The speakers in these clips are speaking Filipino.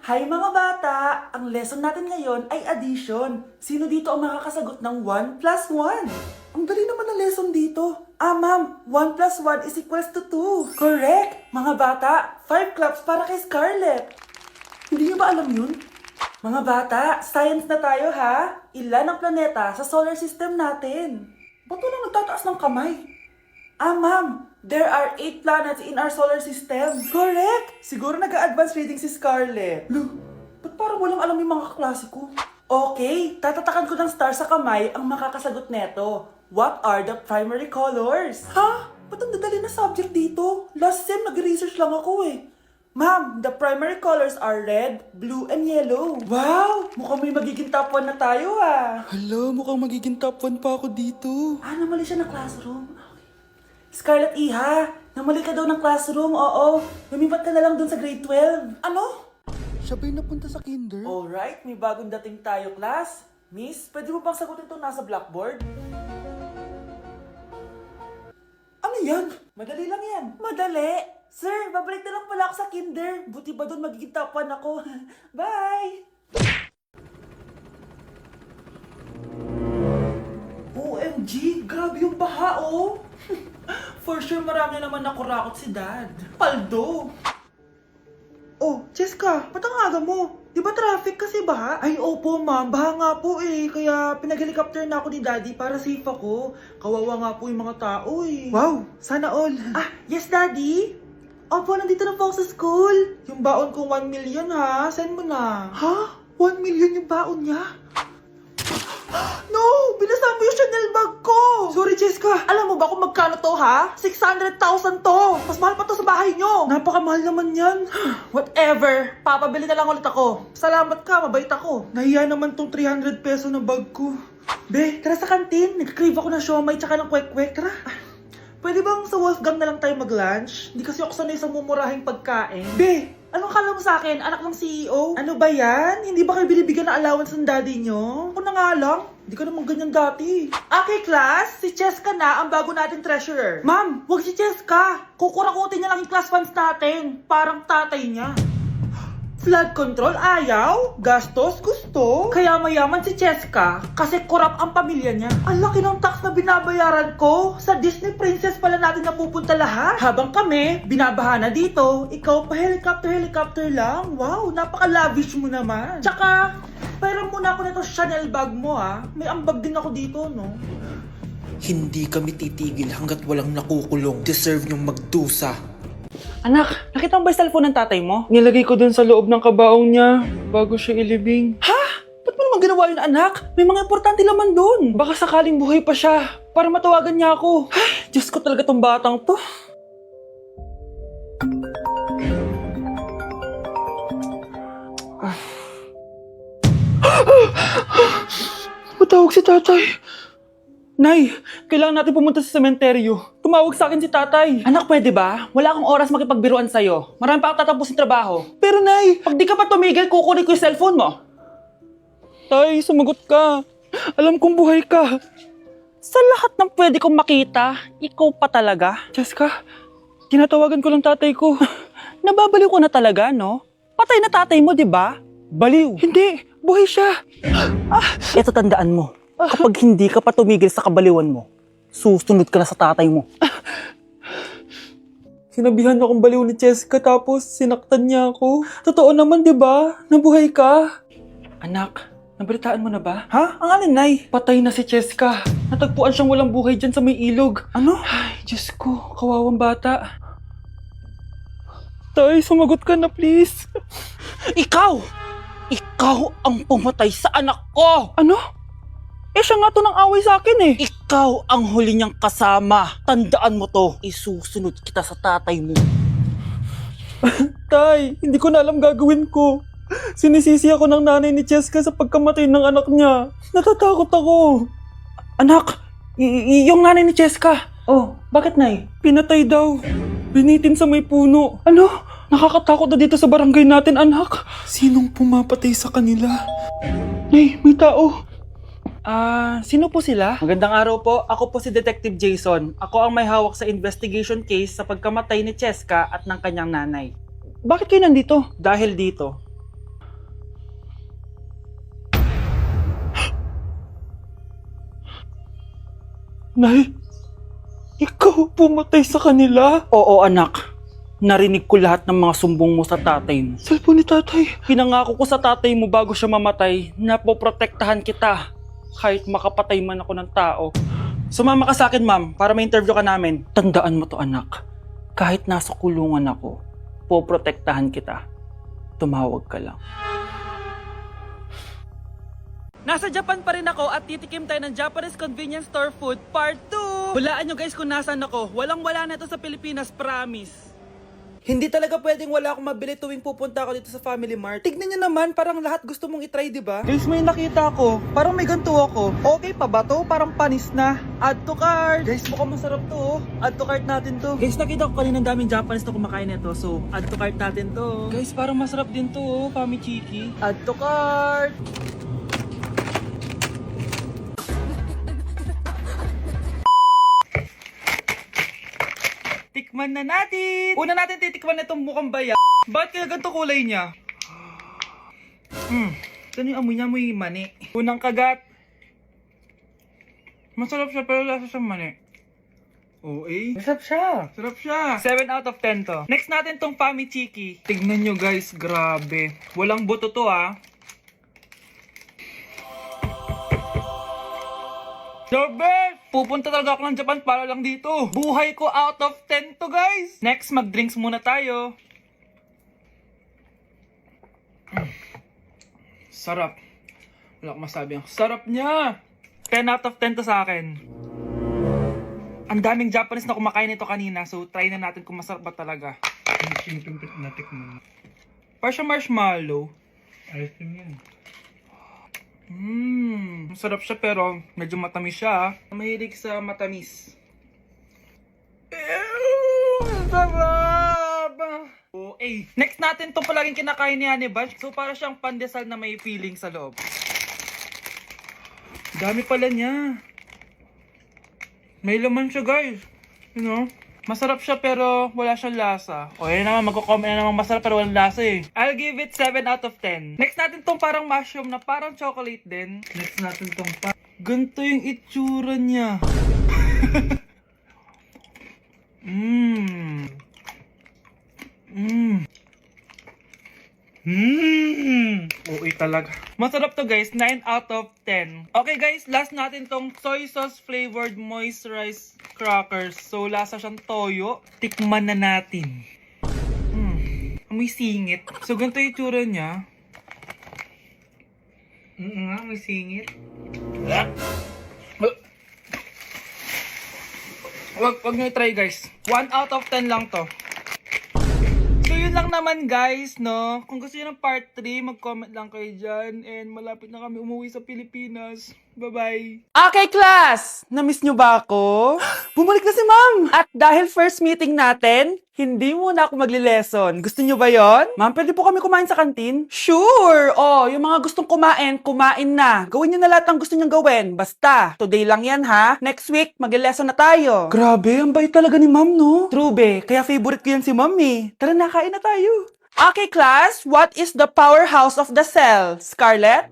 Hi mga bata! Ang lesson natin ngayon ay addition. Sino dito ang makakasagot ng 1 plus 1? Ang dali naman ng lesson dito. Ma'am, 1 plus 1 is equals to 2. Correct! Mga bata, 5 claps para kay Scarlett. Hindi niyo ba alam yun? Mga bata, science na tayo ha? Ilan ang planeta sa solar system natin? Ba't walang nagtataas ng kamay? Ma'am, there are 8 planets in our solar system. Correct! Siguro nag-a-advance reading si Scarlett. Lo, ba't parang walang alam yung mga kaklase ko? Okay, tatatakan ko ng star sa kamay ang makakasagot neto. What are the primary colors? Ha? Ba't ang dadali na subject dito? Last sem, nag-research lang ako eh. Ma'am, the primary colors are red, blue, and yellow. Wow! Mukhang may magiging top 1 na tayo ah. Hala, mukhang magiging top 1 pa ako dito. Namali siya ng classroom. Scarlett Iha, namali ka daw ng classroom, oo. Lumipat ka na lang dun sa grade 12. Ano? Siya ba'y napunta sa kinder? Alright, may bagong dating tayo, class. Miss, pwede mo bang sagutin itong nasa blackboard? Ano yan? Madali lang yan. Madali? Sir, babalik na lang pala ako sa kinder. Buti ba doon magiging top 1 ako? Bye! OMG, grabe yung baha oh! For sure marami naman nakurakot si Dad. Paldo! Oh, Cheska, ba't ang aga mo? Di ba traffic kasi baha? Ay, opo ma'am, baha nga po eh. Kaya pinag-helicopter na ako ni Daddy para safe ako. Kawawa nga po yung mga tao eh. Wow, sana all. Yes Daddy? Opo, nandito na po ako sa school. Yung baon kong 1 million ha, send mo na. Ha? 1 million yung baon niya? No! Binasa mo yung Chanel bag ko! Sorry, Cheska. Alam mo ba kung magkano to, ha? 600,000 to! Mas mahal pa to sa bahay nyo! Napakamahal naman yan. Whatever. Papabili na lang ulit ako. Salamat ka, mabait ako. Nahiya naman tong 300 peso na bag ko. Be, tara sa kantin. Nag-crave ako ng siomay tsaka ng kwek-kwek. Tara. Pwede bang sa Wolfgang na lang tayo mag-lunch? Hindi kasi ako sanay sa mumurahing pagkain. Be, anong kala mo sa akin? Anak ng CEO? Ano ba yan? Hindi ba kayo binibigyan ng allowance ng daddy nyo? Ako na nga lang. Hindi ka naman ganyan dati. Okay, class. Si Cheska na ang bago nating treasurer. Ma'am, wag si Cheska. Kukurakutin niya lang yung class funds natin. Parang tatay niya. Flood control ayaw, gastos gusto. Kaya mayaman si Cheska kasi korap ang pamilya niya. Ang laki ng tax na binabayaran ko. Sa Disney Princess pala natin napupunta lahat. Habang kami, binabaha na dito. Ikaw pa helicopter lang. Wow, napaka-lavish mo naman. Tsaka, pera muna ako nito Chanel bag mo ha. May ambag din ako dito, no? Hindi kami titigil hanggat walang nakukulong. Deserve niyong magdusa. Anak, nakita mo ba yung cellphone ng tatay mo? Nilagay ko dun sa loob ng kabaong niya bago siya ilibing. Ha? Ba't mo naman ginawa yun, anak? May mga importante laman dun. Baka sakaling buhay pa siya para matawagan niya ako. Ay, Diyos ko talaga tong batang to. Matawag si tatay. Nay, kailangan natin pumunta sa sementeryo. Tumawag sa akin si tatay. Anak, pwede ba? Wala akong oras makipagbiruan sa'yo. Marami pa ako tatapusin trabaho. Pero nay, Pag di ka pa tumigil, kukunin ko yung cellphone mo. tay, sumagot ka. Alam kong buhay ka. Sa lahat ng pwede kong makita, ikaw pa talaga. Cheska, tinatawagan ko lang tatay ko. Nababaliw ko na talaga, no? Patay na tatay mo, di ba? Baliw. Hindi, buhay siya. Ito tandaan mo. Kapag hindi ka pa tumigil sa kabaliwan mo, susunod ka na sa tatay mo. Sinabihan akong baliw ni Cheska tapos sinaktan niya ako. Totoo naman, di ba? Nabuhay ka. Anak, nabalitaan mo na ba? Ha? Ang alin, Nay? Patay na si Cheska. Natagpuan siyang walang buhay dyan sa may ilog. Ano? Ay, Diyos ko, kawawang bata. Tay, sumagot ka na please. Ikaw! Ikaw ang pumatay sa anak ko! Ano? Eh siya nga to ng away sa akin eh. Ikaw ang huli niyang kasama. Tandaan mo to. Isusunod kita sa tatay mo. Tay, hindi ko na alam gagawin ko. Sinisisi ako ng nanay ni Cheska sa pagkamatay ng anak niya. Natatakot ako. Anak, yung nanay ni Cheska. Oh, bakit, Nay? Pinatay daw. Binitin sa may puno. Ano? Nakakatakot na dito sa barangay natin, anak. Sinong pumapatay sa kanila? Nay, may tao. Sino po sila? Magandang araw po. Ako po si Detective Jason. Ako ang may hawak sa investigation case sa pagkamatay ni Cheska at ng kanyang nanay. Bakit kayo nandito? Dahil dito, Nay, ikaw pumatay sa kanila? Oo, anak. Narinig ko lahat ng mga sumbong mo sa tatay mo. Cellphone ni tatay. Pinangako ko sa tatay mo bago siya mamatay na poprotektahan kita kahit makapatay man ako ng tao. Sumama ka sa akin, ma'am, para ma-interview ka namin. Tandaan mo to, anak. Kahit nasa kulungan ako, poprotektahan kita. Tumawag ka lang. Nasa Japan pa rin ako at titikim tayo ng Japanese convenience store food part 2. Hulaan nyo guys kung nasan ako. Walang-wala na ito sa Pilipinas, promise. Hindi talaga pwedeng wala akong mabili tuwing pupunta ako dito sa Family Mart. Tignan nyo naman, parang lahat gusto mong itry, di ba? Guys, may nakita ko. Parang may ganito ako. Okay pa ba to? Parang panis na. Add to cart. Guys, mukhang masarap to. Oh. Add to cart natin to. Guys, nakita ko kanina daming Japanese na kumakain nito. So, add to cart natin to. Guys, parang masarap din to, oh. Pamichiki. Add to cart. Tikman na natin! Una natin titikman na itong mukhang baya. Bakit kaya ganito kulay niya? Ito yung amoy niya, amoy mani. Unang kagat. Masarap siya pero lasa sa mani. Oo eh. Masarap siya. Sarap siya. 7 out of 10 to. Next natin tong Pamichiki. Tignan nyo guys, grabe. Walang buto to ah. The best! Pupunta talaga ako ng Japan para lang dito. Buhay ko out of 10 to guys. Next, mag-drinks muna tayo. Sarap. Wala akong masabi. Ang sarap niya. 10 out of 10 to sa akin. Ang daming Japanese na kumakain nito kanina. So, try na natin kung masarap ba talaga. Parang marshmallow. Ice cream yan. Masarap siya pero medyo matamis siya. Mahilig sa matamis. Sarap! Okay. Next natin itong palaging kinakain ni Honey Bunch. So para siyang pandesal na may feeling sa loob. Dami pala niya. May laman siya guys. You know? Masarap siya pero wala siyang lasa. O yun naman, magko-comment na naman masarap pero walang lasa eh. I'll give it 7 out of 10. Next natin tong parang mushroom na parang chocolate din. Next natin tong ganito yung itsura niya. Okay talaga. Masarap to guys, 9 out of 10. Okay guys, last natin tong soy sauce flavored moisturized crackers. So lasa siyang toyo. Tikman na natin. May singit. So ganito yung itsura niya. May singit. Wag nyo try guys. 1 out of 10 lang to. So yun lang naman guys, no? Kung gusto nyo ng part 3, mag-comment lang kayo dyan. And malapit na kami umuwi sa Pilipinas. Bye-bye! Okay class! Namiss nyo ba ako? Bumalik na si ma'am! At dahil first meeting natin, hindi muna ako magli-lesson. Gusto nyo ba yon? Ma'am, pwede po kami kumain sa kantin? Sure! Oh, yung mga gustong kumain, kumain na. Gawin nyo na lahat ng gusto nyo gawin. Basta, today lang yan ha. Next week, magli-lesson na tayo. Grabe, ang bait talaga ni ma'am, no? True be, kaya favorite ko yan si ma'am eh. Tara na, kain na tayo. Okay class, what is the powerhouse of the cell? Scarlett?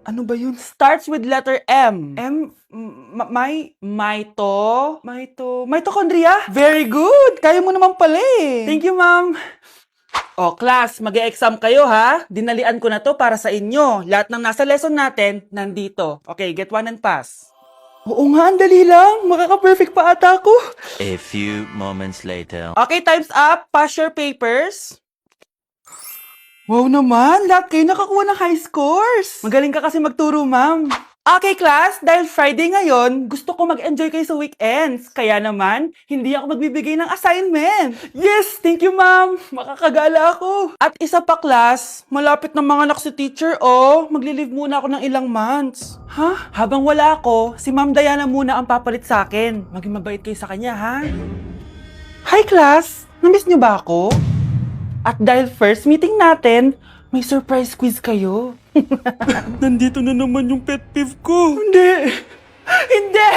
Ano ba yun? Starts with letter M. Mitochondria? Very good! Kaya mo naman pala eh. Thank you, ma'am. O, class, mag-e-exam kayo ha. Dinalian ko na to para sa inyo. Lahat ng nasa lesson natin, nandito. Okay, get 1 and pass. Oo nga, ang dali lang. Makaka-perfect pa ata ako. A few moments later. Okay, time's up. Pass your papers. Wow naman, lahat kayo nakakuha ng high scores. Magaling ka kasi magturo, ma'am. Okay, class, dahil Friday ngayon, gusto ko mag-enjoy kayo sa weekends. Kaya naman, hindi ako magbibigay ng assignment. Yes, thank you, ma'am. Makakagala ako. At isa pa, class, malapit na mga anak si teacher, oh. Magli-leave muna ako ng ilang months. Ha? Habang wala ako, si Ma'am Diana muna ang papalit sa akin. Maging mabait kayo sa kanya, ha? Hi, class. Namiss niyo ba ako? At dahil first meeting natin, may surprise quiz kayo. Nandito na naman yung pet peeve ko. Hindi! Hindi!